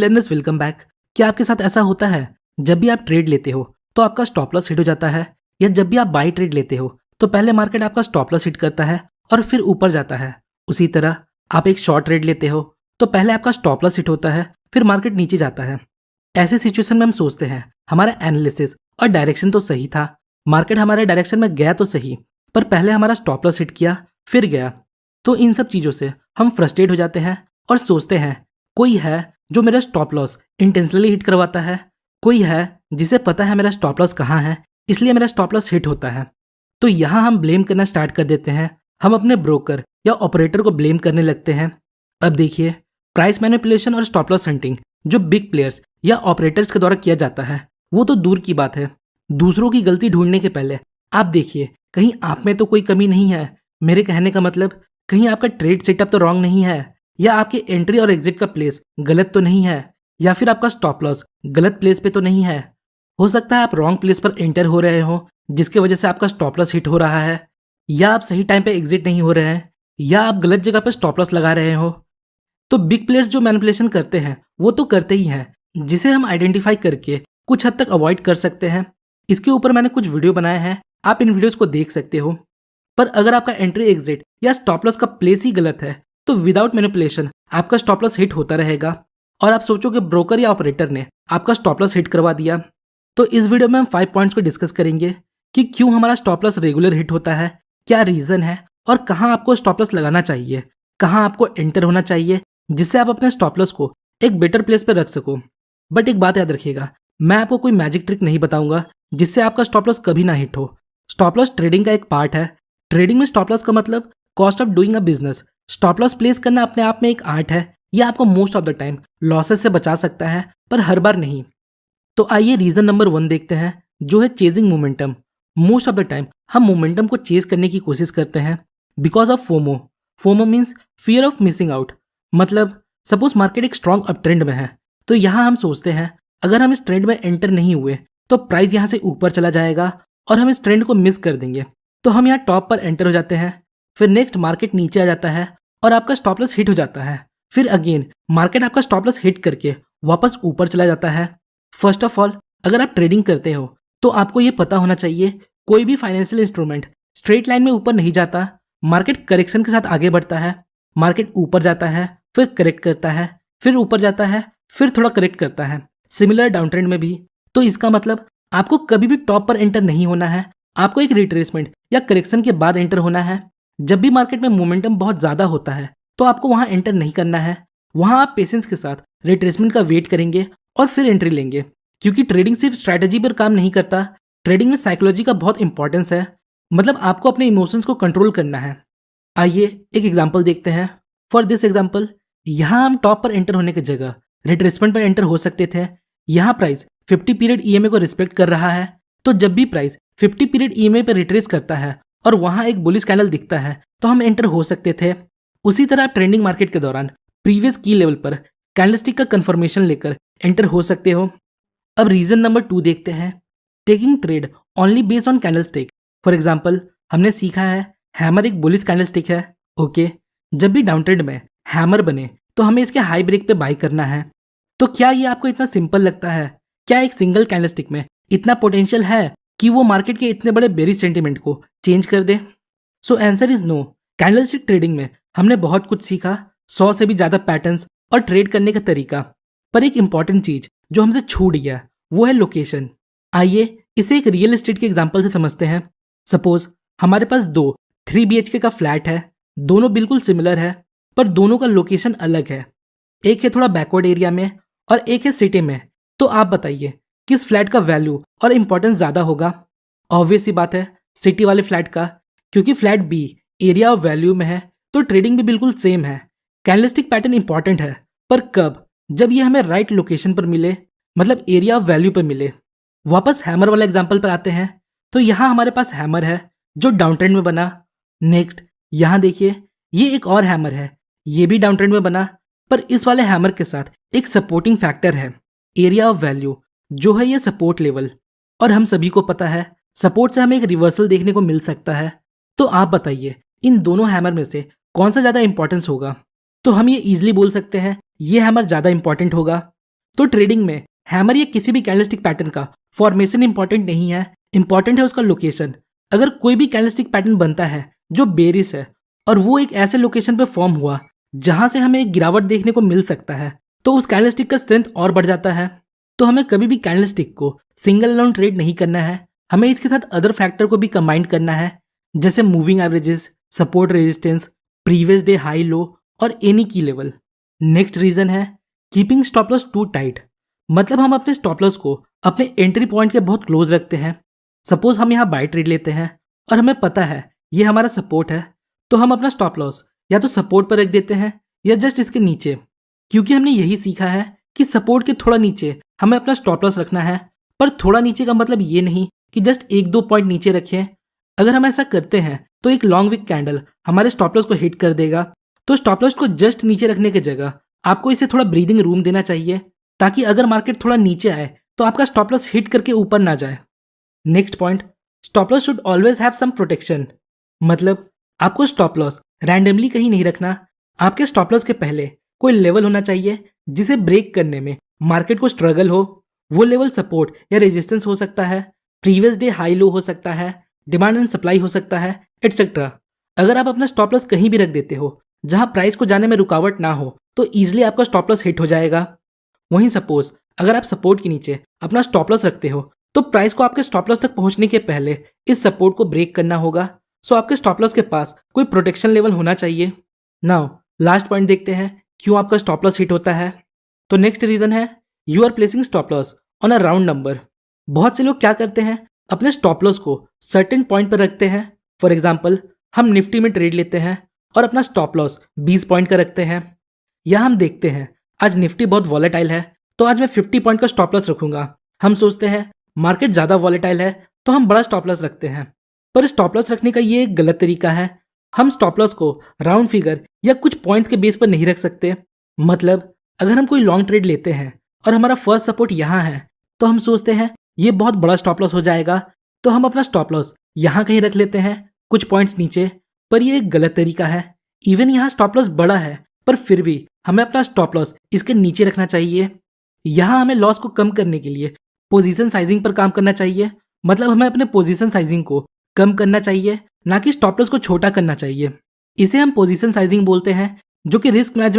Learners welcome back. क्या आपके साथ ऐसा होता है जब भी आप ट्रेड लेते हो तो आपका स्टॉप लॉस हिट हो जाता है, या जब भी आप बाई ट्रेड लेते हो तो पहले मार्केट आपका स्टॉप लॉस हिट करता है और फिर ऊपर जाता है। उसी तरह आप एक शॉर्ट ट्रेड लेते हो तो पहले आपका स्टॉप लॉस हिट होता है, फिर मार्केट नीचे जाता है। ऐसे सिचुएशन में हम सोचते हैं हमारा एनालिसिस और डायरेक्शन तो सही था, मार्केट हमारे डायरेक्शन में गया तो सही, पर पहले हमारा स्टॉप लॉस हिट किया फिर गया। तो इन सब चीज़ों से हम फ्रस्ट्रेट हो जाते हैं और सोचते हैं कोई है जो मेरा स्टॉप लॉस इंटेंशनली हिट करवाता है, कोई है जिसे पता है मेरा स्टॉप लॉस कहाँ है, इसलिए मेरा स्टॉप लॉस हिट होता है। तो यहाँ हम ब्लेम करना स्टार्ट कर देते हैं, हम अपने ब्रोकर या ऑपरेटर को ब्लेम करने लगते हैं। अब देखिए, प्राइस मैनिपुलेशन और स्टॉप लॉस हंटिंग जो बिग प्लेयर्स या ऑपरेटर्स के द्वारा किया जाता है वो तो दूर की बात है, दूसरों की गलती ढूंढने के पहले आप देखिए कहीं आप में तो कोई कमी नहीं है। मेरे कहने का मतलब, कहीं आपका ट्रेड सेटअप तो रॉन्ग नहीं है, या आपके एंट्री और एग्जिट का प्लेस गलत तो नहीं है, या फिर आपका स्टॉप लॉस गलत प्लेस पे तो नहीं है। हो सकता है आप रॉन्ग प्लेस पर एंटर हो रहे हो जिसकी वजह से आपका स्टॉप लॉस हिट हो रहा है, या आप सही टाइम पे एग्जिट नहीं हो रहे हैं, या आप गलत जगह पर स्टॉप लॉस लगा रहे हो। तो बिग प्लेयर्स जो मैनिपुलेशन करते हैं वो तो करते ही हैं, जिसे हम आइडेंटिफाई करके कुछ हद तक अवॉइड कर सकते हैं। इसके ऊपर मैंने कुछ वीडियो बनाए हैं, आप इन वीडियोस को देख सकते हो। पर अगर आपका एंट्री एग्जिट या स्टॉप लॉस का प्लेस ही गलत है तो विदाउट मैनिपुलेशन आपका स्टॉप लॉस हिट होता रहेगा और आप सोचोगे ब्रोकर या ऑपरेटर ने आपका स्टॉप लॉस हिट करवा दिया। तो इस वीडियो में हम 5 पॉइंट्स को डिस्कस करेंगे कि क्यों हमारा स्टॉप लॉस रेगुलर हिट होता है, क्या रीजन है, और कहाँ आपको स्टॉप लॉस लगाना चाहिए, कहाँ आपको एंटर होना चाहिए, जिससे आप अपने स्टॉप लॉस को एक बेटर प्लेस पर रख सको। बट एक बात याद रखिएगा, मैं आपको कोई मैजिक ट्रिक नहीं बताऊंगा जिससे आपका स्टॉप लॉस कभी ना हिट हो। स्टॉप लॉस ट्रेडिंग का एक पार्ट है। ट्रेडिंग में स्टॉप लॉस का मतलब cost of doing a business. Stop loss place करना अपने आप में एक आर्ट है, यह आपको most of the time losses से बचा सकता है, पर हर बार नहीं। तो आइए रीजन नंबर 1 देखते हैं, जो है chasing momentum. Most of the time हम मोमेंटम को चेज करने की कोशिश करते हैं because of FOMO. FOMO means fear of missing out. मतलब सपोज मार्केट एक स्ट्रॉन्ग अप ट्रेंड में है, तो यहाँ हम सोचते हैं अगर हम इस ट्रेंड में एंटर नहीं हुए तो प्राइस यहाँ से ऊपर चला जाएगा और हम इस ट्रेंड को मिस कर देंगे, तो हम यहाँ टॉप पर एंटर हो जाते हैं। फिर नेक्स्ट मार्केट नीचे आ जाता है और आपका स्टॉप लॉस हिट हो जाता है। फिर अगेन मार्केट आपका स्टॉप लॉस हिट करके वापस ऊपर चला जाता है। फर्स्ट ऑफ ऑल, अगर आप ट्रेडिंग करते हो तो आपको ये पता होना चाहिए कोई भी फाइनेंशियल इंस्ट्रूमेंट स्ट्रेट लाइन में ऊपर नहीं जाता। मार्केट करेक्शन के साथ आगे बढ़ता है, मार्केट ऊपर जाता है, फिर करेक्ट करता है, फिर ऊपर जाता है, फिर थोड़ा करेक्ट करता है। सिमिलर डाउन ट्रेंड में भी। तो इसका मतलब आपको कभी भी टॉप पर एंटर नहीं होना है, आपको एक रिट्रेसमेंट या करेक्शन के बाद एंटर होना है। जब भी मार्केट में मोमेंटम बहुत ज्यादा होता है तो आपको वहां एंटर नहीं करना है, वहां आप पेशेंस के साथ रिट्रेसमेंट का वेट करेंगे और फिर एंट्री लेंगे। क्योंकि ट्रेडिंग सिर्फ स्ट्रैटेजी पर काम नहीं करता, ट्रेडिंग में साइकोलॉजी का बहुत इंपॉर्टेंस है। मतलब आपको अपने इमोशंस को कंट्रोल करना है। आइए एक एग्जाम्पल देखते हैं। फॉर दिस एग्जाम्पल, यहाँ हम टॉप पर एंटर होने की जगह रिट्रेसमेंट पर एंटर हो सकते थे। यहाँ प्राइस 50 पीरियड ईएमए को रिस्पेक्ट कर रहा है, तो जब भी प्राइस 50 पीरियड ईएमए पर रिट्रेस करता है और वहां एक बुलिश कैंडल दिखता है तो हम एंटर हो सकते थे। उसी तरह आप ट्रेंडिंग मार्केट के दौरान प्रीवियस की लेवल पर कैंडलस्टिक का कंफर्मेशन लेकर एंटर हो सकते हो। अब रीजन नंबर 2 देखते हैं, taking trade only based on candlestick. For example, हमने सीखा है हैमर एक बुलिश कैंडलस्टिक है। ओके, जब भी डाउन ट्रेंड में हैमर बने तो हमें इसके हाई ब्रेक पे बाय करना है। तो क्या ये आपको इतना सिंपल लगता है? क्या एक सिंगल कैंडलस्टिक में इतना पोटेंशियल है कि वो मार्केट के इतने बड़े बेरिश सेंटीमेंट को चेंज कर दे? So answer is no. Candlestick trading में हमने बहुत कुछ सीखा, 100 से भी ज्यादा पैटर्न्स और ट्रेड करने का तरीका। पर एक इंपॉर्टेंट चीज जो हमसे छूट गया वो है लोकेशन। आइए इसे एक रियल एस्टेट के एग्जांपल से समझते हैं। सपोज हमारे पास 2 3 BHK का फ्लैट है, दोनों बिल्कुल सिमिलर है, पर दोनों का लोकेशन अलग है। एक है थोड़ा बैकवर्ड एरिया में और एक है सिटी में। तो आप बताइए किस फ्लैट का वैल्यू और इंपॉर्टेंस ज्यादा होगा? ऑब्वियस सी बात है सिटी वाले फ्लैट का, क्योंकि फ्लैट बी एरिया और वैल्यू में है तो ट्रेडिंग भी बिल्कुल सेम है। कैंडलस्टिक पैटर्न इंपॉर्टेंट है, पर कब? जब ये हमें राइट लोकेशन पर मिले, मतलब एरिया और वैल्यू पर मिले। वापस हैमर वाला एग्जांपल पर आते हैं। तो यहाँ हमारे पास हैमर है जो डाउन ट्रेंड में बना। नेक्स्ट यहाँ देखिए, ये एक और हैमर है, ये भी डाउन ट्रेंड में बना, पर इस वाले हैमर के साथ एक सपोर्टिंग फैक्टर है, एरिया ऑफ वैल्यू, जो है ये सपोर्ट लेवल। और हम सभी को पता है सपोर्ट से हमें एक रिवर्सल देखने को मिल सकता है। तो आप बताइए इन दोनों हैमर में से कौन सा ज्यादा इंपॉर्टेंस होगा? तो हम ये इजीली बोल सकते हैं ये हैमर ज्यादा इंपॉर्टेंट होगा। तो ट्रेडिंग में हैमर या किसी भी कैंडलस्टिक पैटर्न का फॉर्मेशन इंपॉर्टेंट नहीं है, इंपॉर्टेंट है उसका लोकेशन। अगर कोई भी कैंडलस्टिक पैटर्न बनता है जो बेरिश है और वो एक ऐसे लोकेशन पे फॉर्म हुआ जहां से हमें एक गिरावट देखने को मिल सकता है, तो उस कैंडलस्टिक का स्ट्रेंथ और बढ़ जाता है। तो हमें कभी भी कैंडलस्टिक को सिंगल अलाउंड ट्रेड नहीं करना है, हमें इसके साथ अदर फैक्टर को भी कंबाइन करना है, जैसे moving averages, support resistance, previous day high low और any key level. Next reason है keeping stop loss too tight. मतलब हम अपने स्टॉप लॉस को अपने एंट्री पॉइंट के बहुत क्लोज रखते हैं। सपोज हम यहाँ बाय ट्रेड लेते हैं और हमें पता है ये हमारा सपोर्ट है, तो हम अपना स्टॉप लॉस या तो सपोर्ट पर रख देते हैं या जस्ट इसके नीचे, क्योंकि हमने यही सीखा है कि सपोर्ट के थोड़ा नीचे हमें अपना स्टॉप लॉस रखना है। पर थोड़ा नीचे का मतलब ये नहीं कि जस्ट एक दो पॉइंट नीचे रखें। अगर हम ऐसा करते हैं तो एक लॉन्ग विक कैंडल हमारे स्टॉप लॉस को हिट कर देगा। तो स्टॉप लॉस को जस्ट नीचे रखने की जगह आपको इसे थोड़ा ब्रीदिंग रूम देना चाहिए, ताकि अगर मार्केट थोड़ा नीचे आए तो आपका स्टॉप लॉस हिट करके ऊपर ना जाए। Next point, stop loss should always have some protection. मतलब आपको स्टॉप लॉस रैंडमली कहीं नहीं रखना। आपके स्टॉप लॉस के पहले कोई लेवल होना चाहिए जिसे ब्रेक करने में मार्केट को स्ट्रगल हो। वो लेवल सपोर्ट या रेजिस्टेंस हो सकता है, प्रीवियस डे हाई लो हो सकता है, डिमांड एंड सप्लाई हो सकता है, एटसेट्रा। अगर आप अपना स्टॉप लॉस कहीं भी रख देते हो जहां प्राइस को जाने में रुकावट ना हो, तो ईजिली आपका स्टॉप लॉस हिट हो जाएगा। वहीं सपोज अगर आप सपोर्ट के नीचे अपना स्टॉप लॉस रखते हो, तो प्राइस को आपके स्टॉप लॉस तक पहुंचने के पहले इस सपोर्ट को ब्रेक करना होगा। सो आपके स्टॉप लॉस के पास कोई प्रोटेक्शन लेवल होना चाहिए। नाउ लास्ट पॉइंट देखते हैं क्यों आपका स्टॉप लॉस हिट होता है। तो नेक्स्ट रीजन है you are placing stop loss on a round number. बहुत से लोग क्या करते हैं, अपने स्टॉप लॉस को सर्टेन पॉइंट पर रखते हैं। फॉर एग्जाम्पल हम निफ्टी में ट्रेड लेते हैं और अपना स्टॉप लॉस 20 पॉइंट का रखते हैं। या हम देखते हैं आज निफ्टी बहुत वॉलेटाइल है, तो आज मैं 50 पॉइंट का स्टॉप लॉस रखूंगा। हम सोचते हैं मार्केट ज़्यादा वॉलेटाइल है, तो हम बड़ा स्टॉप लॉस रखते हैं। पर स्टॉप लॉस रखने का ये एक गलत तरीका है। हम स्टॉप लॉस को राउंड फिगर या कुछ पॉइंट्स के बेस पर नहीं रख सकते। मतलब अगर हम कोई लॉन्ग ट्रेड लेते हैं और हमारा फर्स्ट सपोर्ट यहाँ है, तो हम सोचते हैं ये बहुत बड़ा स्टॉप लॉस हो जाएगा, तो हम अपना स्टॉप लॉस यहाँ कहीं रख लेते हैं कुछ पॉइंट्स नीचे। पर ये एक गलत तरीका है। इवन यहाँ स्टॉप लॉस बड़ा है, पर फिर भी हमें अपना स्टॉप लॉस इसके नीचे रखना चाहिए। यहाँ हमें लॉस को कम करने के लिए पोजीशन साइजिंग पर काम करना चाहिए। मतलब हमें अपने पोजीशन साइजिंग को कम करना चाहिए, ना कि स्टॉप लॉस को छोटा करना चाहिए। इसे हम पोजीशन साइजिंग बोलते हैं, जो कि रिस्क मैनेजमेंट